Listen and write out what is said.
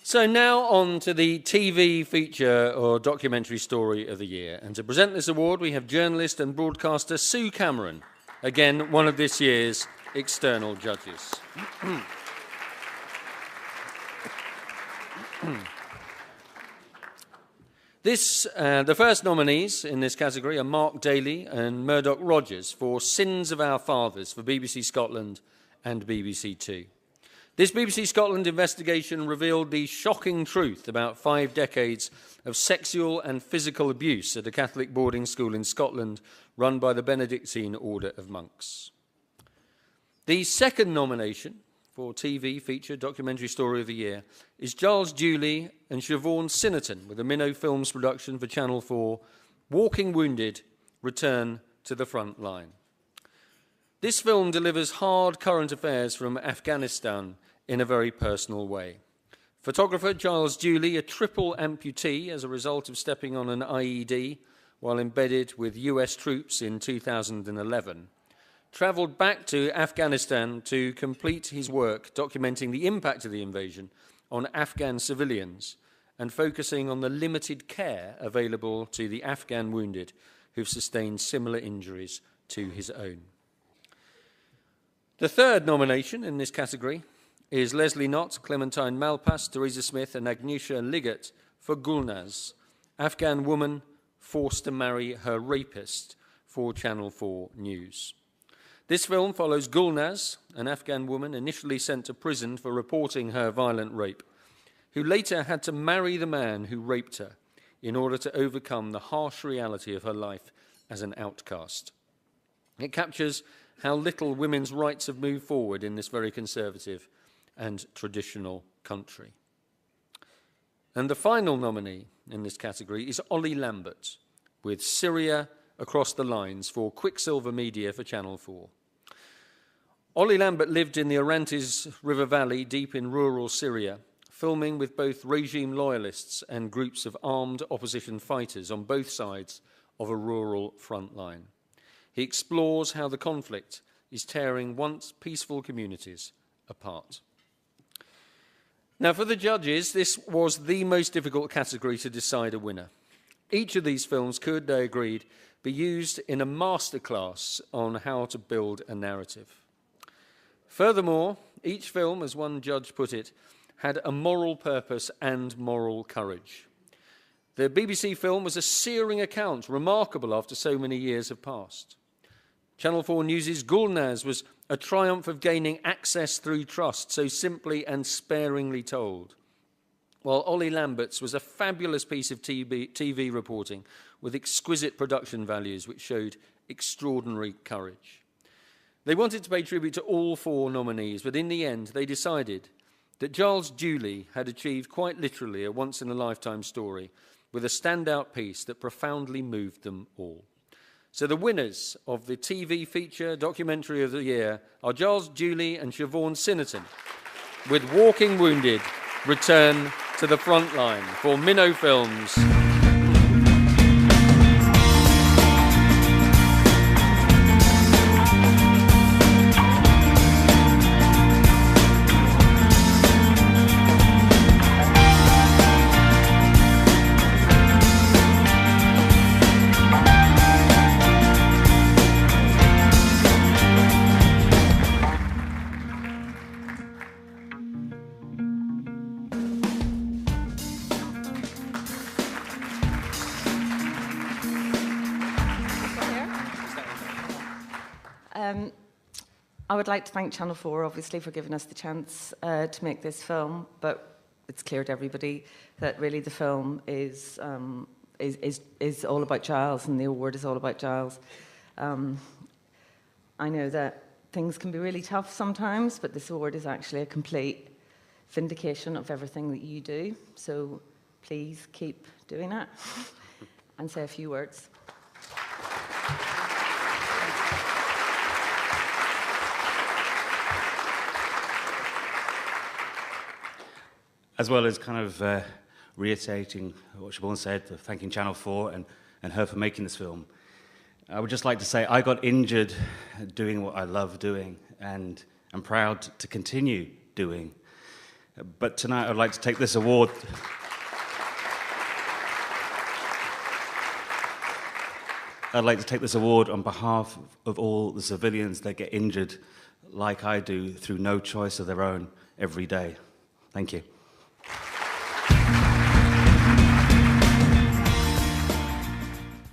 So now on to the TV feature or documentary story of the year. And to present this award, we have journalist and broadcaster Sue Cameron, again, one of this year's external judges. The first nominees in this category are Mark Daly and Murdoch Rogers for Sins of Our Fathers for BBC Scotland and BBC Two. This BBC Scotland investigation revealed the shocking truth about 5 decades of sexual and physical abuse at a Catholic boarding school in Scotland run by the Benedictine Order of Monks. The second nomination for TV feature documentary story of the year is Giles Dewley and Siobhan Sinnerton with a Minnow Films production for Channel 4, Walking Wounded, Return to the Front Line. This film delivers hard current affairs from Afghanistan in a very personal way. Photographer Giles Dewley, a triple amputee as a result of stepping on an IED while embedded with US troops in 2011, travelled back to Afghanistan to complete his work documenting the impact of the invasion on Afghan civilians and focusing on the limited care available to the Afghan wounded who've sustained similar injuries to his own. The third nomination in this category is Leslie Knott, Clementine Malpass, Theresa Smith and Agnieszka Liggett for Gulnaz, Afghan woman forced to marry her rapist, for Channel 4 News. This film follows Gulnaz, an Afghan woman initially sent to prison for reporting her violent rape, who later had to marry the man who raped her in order to overcome the harsh reality of her life as an outcast. It captures how little women's rights have moved forward in this very conservative and traditional country. And the final nominee in this category is Ollie Lambert, with Syria Across the Lines for Quicksilver Media for Channel 4. Ollie Lambert lived in the Orontes River Valley deep in rural Syria, filming with both regime loyalists and groups of armed opposition fighters on both sides of a rural front line. He explores how the conflict is tearing once peaceful communities apart. Now, for the judges, this was the most difficult category to decide a winner. Each of these films could, they agreed, be used in a masterclass on how to build a narrative. Furthermore, each film, as one judge put it, had a moral purpose and moral courage. The BBC film was a searing account, remarkable after so many years have passed. Channel 4 News' Gulnaz was a triumph of gaining access through trust, so simply and sparingly told. While Ollie Lambert's was a fabulous piece of TV reporting with exquisite production values which showed extraordinary courage. They wanted to pay tribute to all 4 nominees, but in the end they decided that Giles Dewley had achieved quite literally a once-in-a-lifetime story with a standout piece that profoundly moved them all. So the winners of the TV feature documentary of the year are Giles Dewley and Siobhan Sinnerton with Walking Wounded, Return to the Front Line for Minnow Films. I would like to thank Channel 4, obviously, for giving us the chance to make this film, but it's clear to everybody that really the film is all about Giles, and the award is all about Giles. I know that things can be really tough sometimes, but this award is actually a complete vindication of everything that you do, so please keep doing it and say a few words. As well as kind of reiterating what Siobhan said, thanking Channel 4 and her for making this film, I would just like to say I got injured doing what I love doing and I'm proud to continue doing. But tonight I'd like to take this award. I'd like to take this award on behalf of all the civilians that get injured like I do through no choice of their own every day. Thank you.